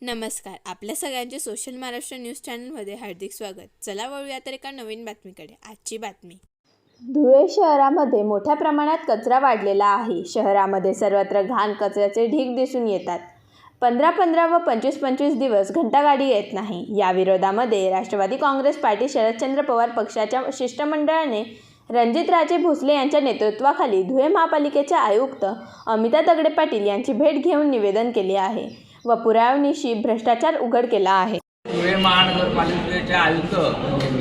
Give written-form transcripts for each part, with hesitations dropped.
नमस्कार. आपल्या सगळ्यांचे सोशल महाराष्ट्र न्यूज चॅनलमध्ये हार्दिक स्वागत. चला वळूया तर एका नवीन बातमीकडे. आजची बातमी. धुळे शहरामध्ये मोठ्या प्रमाणात कचरा वाढलेला आहे. शहरामध्ये सर्वत्र घाण कचऱ्याचे ढीग दिसून येतात. 15-15 व 25-25 दिवस घंटागाडी येत नाही. या विरोधामध्ये राष्ट्रवादी काँग्रेस पार्टी शरदचंद्र पवार पक्षाच्या शिष्टमंडळाने रणजितराजे भोसले यांच्या नेतृत्वाखाली धुळे महापालिकेचे आयुक्त अमिता दगडे पाटील यांची भेट घेऊन निवेदन केले आहे व पुराव्यानिशी भ्रष्टाचार उघड केला आहे. धुळे महानगरपालिकेचे आयुक्त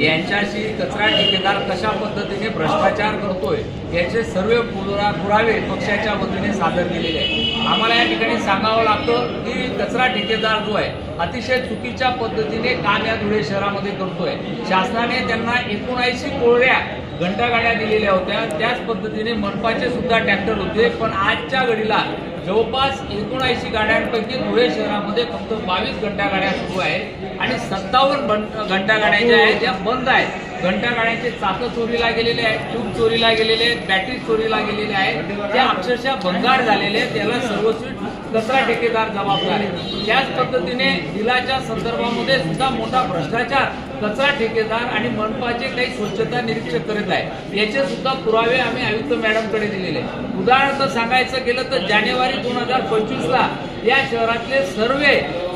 यांच्याशी कचरा ठेकेदार कशा पद्धतीने भ्रष्टाचार करतोय याचे सर्व पुरावे पक्षाच्या वतीने सादर केलेले आहे. आम्हाला या ठिकाणी सांगावं लागतं की कचरा ठेकेदार जो आहे अतिशय चुकीच्या पद्धतीने काम या धुळे शहरामध्ये करतोय. शासनाने त्यांना 79 कोळ्या घंटागाड्या दिलेल्या होत्या. त्याच पद्धतीने मनपाचे सुद्धा ट्रॅक्टर होते, पण आजच्या घडीला जवळपास 79 गाड्यांपैकी धुळे शहरामध्ये फक्त 22 घंटागाड्या सुरू आहेत आणि 57 घंटागाड्या ज्या आहेत त्या बंद आहेत. घंटागाड्यांचे चाकं चोरीला गेलेले आहेत, ट्यूब चोरीला गेलेले आहेत, बॅटरी चोरीला गेलेल्या आहेत. त्या अक्षरशः भंगार झालेले आहेत. त्याला सर्वस्वी कचरा ठेकेदार जबाबदार आहे. त्याच पद्धतीने बिलाच्या संदर्भामध्ये सुद्धा मोठा भ्रष्टाचार कचरा ठेकेदार आणि मनपाचे काही स्वच्छता निरीक्षक करीत आहे. याचे सुद्धा पुरावे आम्ही आयुक्त मॅडमकडे दिलेले. उदाहरणार्थ सांगायचं गेलं तर जानेवारी 2025ला या शहरातले सर्व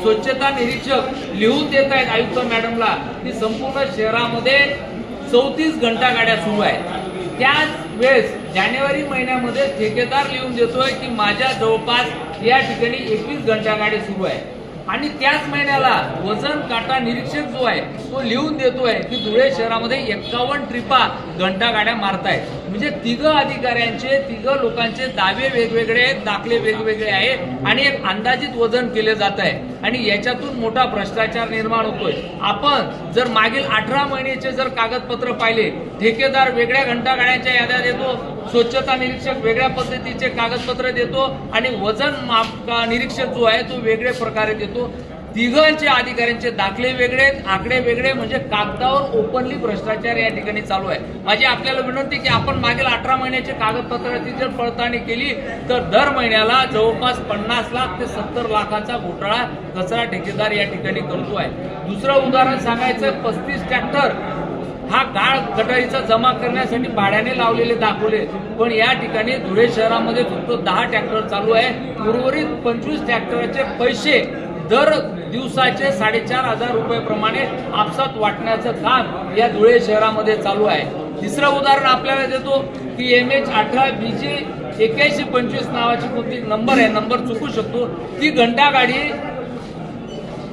स्वच्छता निरीक्षक लिहून देत आहेत आयुक्त मॅडमला की संपूर्ण शहरामध्ये 34 घंटागाड्या सुरू आहेत. त्याच वेळेस जानेवारी महिन्यामध्ये ठेकेदार लिहून देतोय की माझ्या जवळपास या ठिकाणी 21 घंटागाडी सुरू आहे आणि त्याच महिन्याला वजन काटा निरीक्षक जो आहे तो लिहून देतोय की धुळे शहरामध्ये 51 ट्रिपा घंटागाड्या मारतायत. म्हणजे तिघ अधिकाऱ्यांचे, तिघ लोकांचे दावे वेगवेगळे आहेत, दाखले वेगवेगळे आहेत आणि एक अंदाजित वजन केले जात आहे आणि याच्यातून मोठा भ्रष्टाचार निर्माण होतोय. आपण जर मागील 18 महिन्याचे जर कागदपत्र पाहिले, ठेकेदार वेगळ्या घंटागाड्यांच्या याद्या देतो, स्वच्छता निरीक्षक वेगळ्या पद्धतीचे कागदपत्र देतो आणि वजन निरीक्षक जो आहे तो वेगळ्या प्रकारे देतो. तिघांचे अधिकाऱ्यांचे दाखले वेगळे, आकडे वेगळे, म्हणजे कागदावर ओपनली भ्रष्टाचार या ठिकाणी चालू आहे. माझी आपल्याला विनंती की आपण मागील 18 महिन्याचे कागदपत्राची जर पडताळणी केली तर दर महिन्याला जवळपास 50 लाख ते 70 लाखाचा घोटाळा कचरा ठेकेदार या ठिकाणी करतो आहे. दुसरं उदाहरण सांगायचं, 35 ट्रॅक्टर हा गाळ गटारीचा जमा करण्यासाठी भाड्याने लावलेले दाखवले, पण या ठिकाणी धुळे शहरामध्ये फक्त 10 ट्रॅक्टर चालू आहे. उर्वरित 25 ट्रॅक्टरचे पैसे दर दिवसाचे 4,500 रुपये प्रमाणे आपसात वाटण्याचं काम या धुळे शहरामध्ये चालू आहे. तिसरं उदाहरण आपल्याला देतो की MH18 BG 8125 नावाची कोणती नंबर आहे, नंबर चुकू शकतो, ती घंटागाडी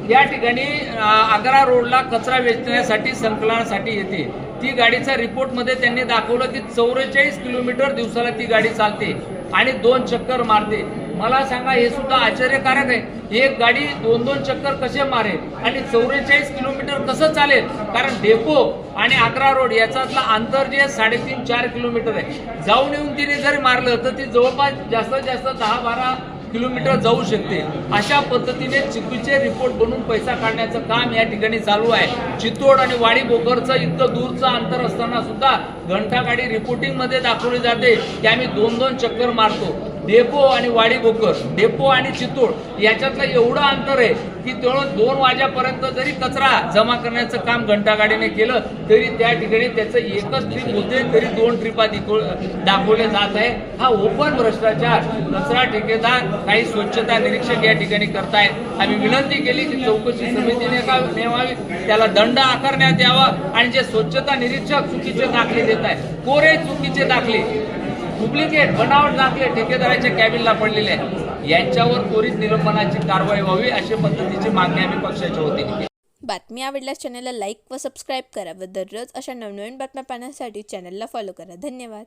या ठिकाणी आग्रा रोडला कचरा वेचण्यासाठी संकलनासाठी येते. ती गाडीचा रिपोर्टमध्ये त्यांनी दाखवलं की 44 किलोमीटर दिवसाला ती गाडी चालते आणि 2 चक्कर मारते. मला सांगा, हे सुद्धा आश्चर्यकारक आहे. एक गाडी 2-2 चक्कर कसे मारेल आणि 44 किलोमीटर कसं चालेल? कारण डेपो आणि आग्रा रोड याच्यातलं अंतर जे 3.5-4 किलोमीटर आहे. जाऊन येऊन तिने जरी मारलं तर ती जवळपास जास्तीत जास्त 10-12 किलोमीटर जाऊ शकते. अशा पद्धतीने चुकीचे रिपोर्ट बनवून पैसा काढण्याचं काम या ठिकाणी चालू आहे. चितोड आणि वाडी बोकरचं इतकं दूरचं अंतर असताना सुद्धा घंटागाडी रिपोर्टिंग मध्ये दाखवली जाते की आम्ही 2-2 चक्कर मारतो. डेपो आणि वाडी बोकर, डेपो आणि चितोड याच्यातलं एवढं अंतर आहे की तेवढं 2 वाजेपर्यंत जरी कचरा जमा करण्याचं काम घंटागाडीने केलं तरी त्या ठिकाणी त्याचं एकच ट्रिप होते, तरी 2 ट्रिपा दाखवले जात आहे. हा ओपन भ्रष्टाचार कचरा ठेकेदार, काही स्वच्छता निरीक्षक या ठिकाणी करतायत. आम्ही विनंती केली की चौकशी समितीने नेमावी, त्याला दंड आकारण्यात यावा आणि जे स्वच्छता निरीक्षक चुकीचे दाखले देत आहेत, कोरे चुकीचे दाखले, डुप्लिकेट बनावट दाखले ठेकेदाराच्या कॅबिनला पडलेले आहेत, यांच्यावर त्वरित निलंबनाची कारवाई व्हावी अशा पद्धतीची मागणी आम्ही पक्षाच्या वतीने केली. बातमी आवडल्यास चॅनलला लाईक व सबस्क्राईब करा व दररोज अशा नवनवीन बातम्या पाहण्यासाठी चॅनलला फॉलो करा. धन्यवाद.